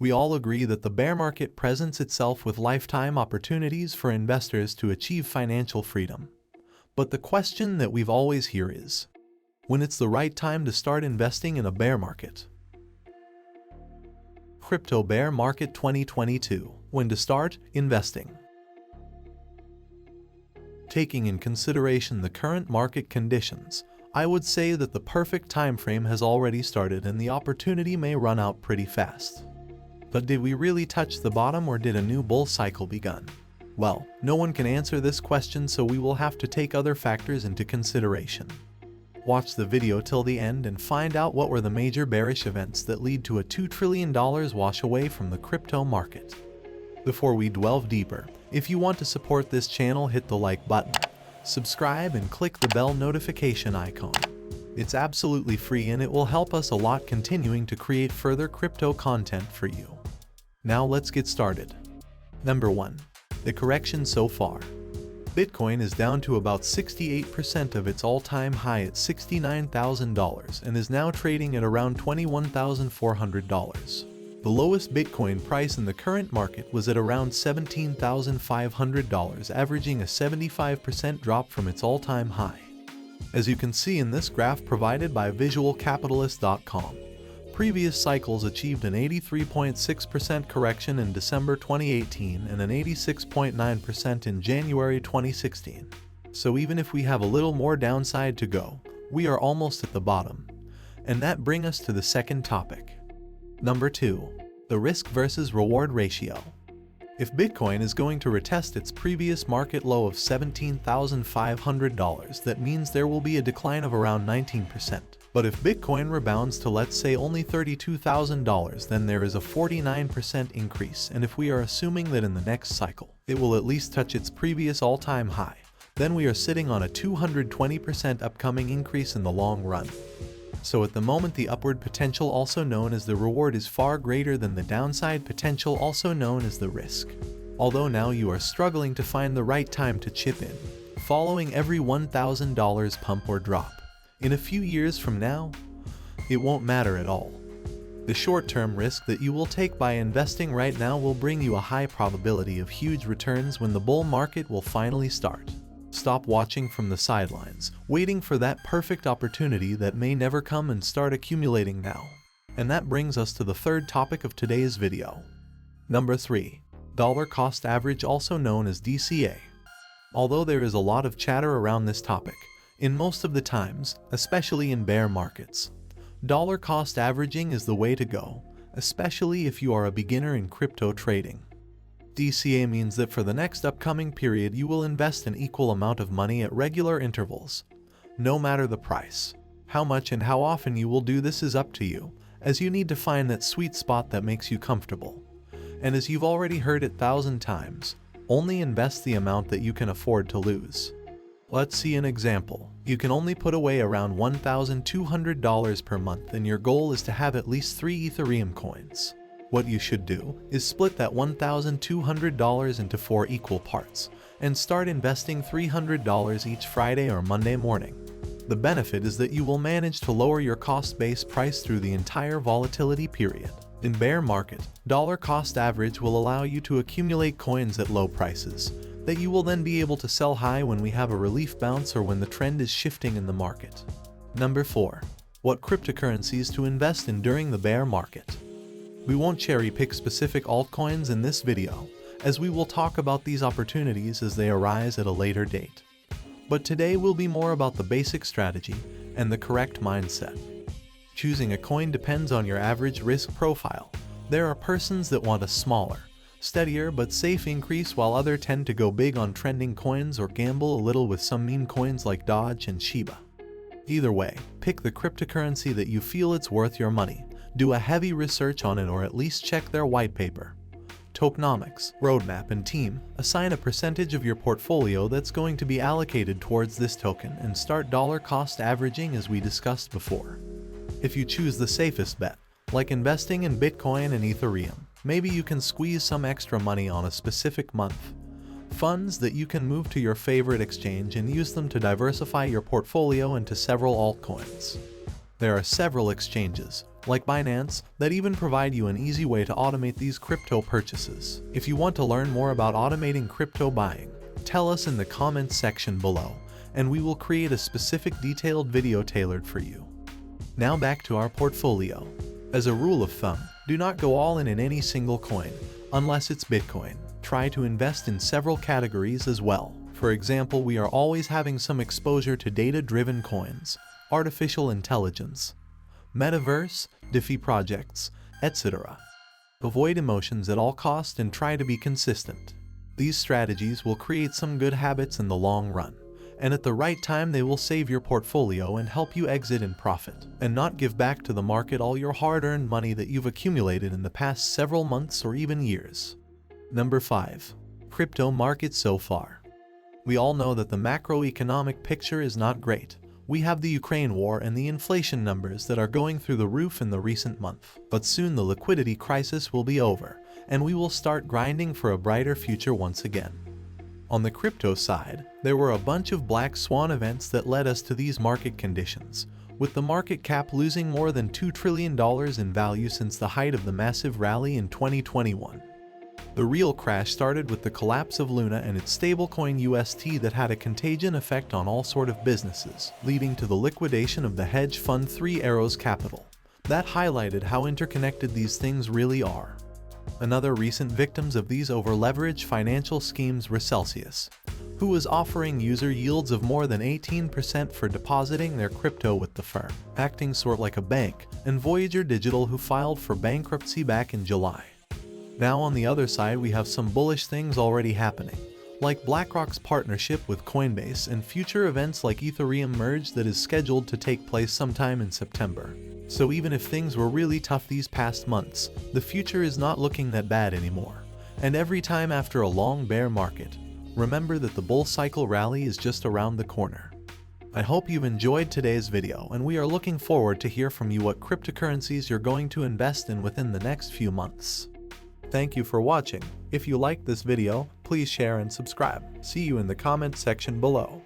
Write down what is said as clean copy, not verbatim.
We all agree that the bear market presents itself with lifetime opportunities for investors to achieve financial freedom. But the question that we've always heard is, when it's the right time to start investing in a bear market? Crypto Bear Market 2022. When to start investing. Taking in consideration the current market conditions, I would say that the perfect time frame has already started and the opportunity may run out pretty fast. But did we really touch the bottom, or did a new bull cycle begun? Well, no one can answer this question, so we will have to take other factors into consideration. Watch the video till the end and find out what were the major bearish events that lead to a $2 trillion wash away from the crypto market. Before we delve deeper, if you want to support this channel, hit the like button, subscribe and click the bell notification icon. It's absolutely free and it will help us a lot continuing to create further crypto content for you. Now let's get started. Number 1. The correction so far. Bitcoin is down to about 68% of its all-time high at $69,000 and is now trading at around $21,400. The lowest Bitcoin price in the current market was at around $17,500, averaging a 75% drop from its all-time high. As you can see in this graph provided by visualcapitalist.com, previous cycles achieved an 83.6% correction in December 2018 and an 86.9% in January 2016. So even if we have a little more downside to go, we are almost at the bottom. And that brings us to the second topic. Number 2. The risk versus reward ratio. If Bitcoin is going to retest its previous market low of $17,500, that means there will be a decline of around 19%. But if Bitcoin rebounds to, let's say, only $32,000, then there is a 49% increase, and if we are assuming that in the next cycle, it will at least touch its previous all-time high, then we are sitting on a 220% upcoming increase in the long run. So at the moment, the upward potential, also known as the reward, is far greater than the downside potential, also known as the risk. Although now you are struggling to find the right time to chip in, following every $1,000 pump or drop. In a few years from now, it won't matter at all. The short-term risk that you will take by investing right now will bring you a high probability of huge returns when the bull market will finally start. Stop watching from the sidelines, waiting for that perfect opportunity that may never come, and start accumulating now. And that brings us to the third topic of today's video. Number 3. Dollar cost average, also known as DCA. Although there is a lot of chatter around this topic, in most of the times, especially in bear markets, dollar cost averaging is the way to go, especially if you are a beginner in crypto trading. DCA means that for the next upcoming period you will invest an equal amount of money at regular intervals. No matter the price. How much and how often you will do this is up to you, as you need to find that sweet spot that makes you comfortable. And as you've already heard it 1,000 times, only invest the amount that you can afford to lose. Let's see an example. You can only put away around $1,200 per month, and your goal is to have at least 3 ethereum coins. What you should do is split that $1,200 into 4 equal parts and start investing $300 each Friday or Monday morning. The benefit is that you will manage to lower your cost-based price through the entire volatility period. In bear market, dollar cost average will allow you to accumulate coins at low prices that you will then be able to sell high when we have a relief bounce or when the trend is shifting in the market. Number 4. What cryptocurrencies to invest in during the bear market. We won't cherry-pick specific altcoins in this video, as we will talk about these opportunities as they arise at a later date. But today will be more about the basic strategy and the correct mindset. Choosing a coin depends on your average risk profile. There are persons that want a smaller, steadier but safe increase, while others tend to go big on trending coins or gamble a little with some meme coins like Doge and Shiba. Either way, pick the cryptocurrency that you feel it's worth your money. Do a heavy research on it, or at least check their white paper, tokenomics, roadmap, and team. Assign a percentage of your portfolio that's going to be allocated towards this token and start dollar cost averaging as we discussed before. If you choose the safest bet, like investing in Bitcoin and Ethereum, maybe you can squeeze some extra money on a specific month. Funds that you can move to your favorite exchange and use them to diversify your portfolio into several altcoins. There are several exchanges, like Binance, that even provide you an easy way to automate these crypto purchases. If you want to learn more about automating crypto buying, tell us in the comments section below, and we will create a specific detailed video tailored for you. Now back to our portfolio. As a rule of thumb, do not go all in any single coin, unless it's Bitcoin. Try to invest in several categories as well. For example, we are always having some exposure to data-driven coins, artificial intelligence, metaverse, DeFi projects, etc. Avoid emotions at all costs and try to be consistent. These strategies will create some good habits in the long run, and at the right time they will save your portfolio and help you exit in profit, and not give back to the market all your hard-earned money that you've accumulated in the past several months or even years. Number 5. Crypto market so far. We all know that the macroeconomic picture is not great. We have the Ukraine war and the inflation numbers that are going through the roof in the recent month. But soon the liquidity crisis will be over, and we will start grinding for a brighter future once again. On the crypto side, there were a bunch of black swan events that led us to these market conditions, with the market cap losing more than $2 trillion in value since the height of the massive rally in 2021. The real crash started with the collapse of Luna and its stablecoin UST that had a contagion effect on all sort of businesses, leading to the liquidation of the hedge fund Three Arrows Capital. That highlighted how interconnected these things really are. Another recent victims of these over-leveraged financial schemes were Celsius, who was offering user yields of more than 18% for depositing their crypto with the firm, acting sort like a bank, and Voyager Digital, who filed for bankruptcy back in July. Now on the other side we have some bullish things already happening, like BlackRock's partnership with Coinbase and future events like Ethereum merge that is scheduled to take place sometime in September. So even if things were really tough these past months, the future is not looking that bad anymore. And every time after a long bear market, remember that the bull cycle rally is just around the corner. I hope you've enjoyed today's video, and we are looking forward to hear from you what cryptocurrencies you're going to invest in within the next few months. Thank you for watching. If you liked this video, please share and subscribe. See you in the comment section below.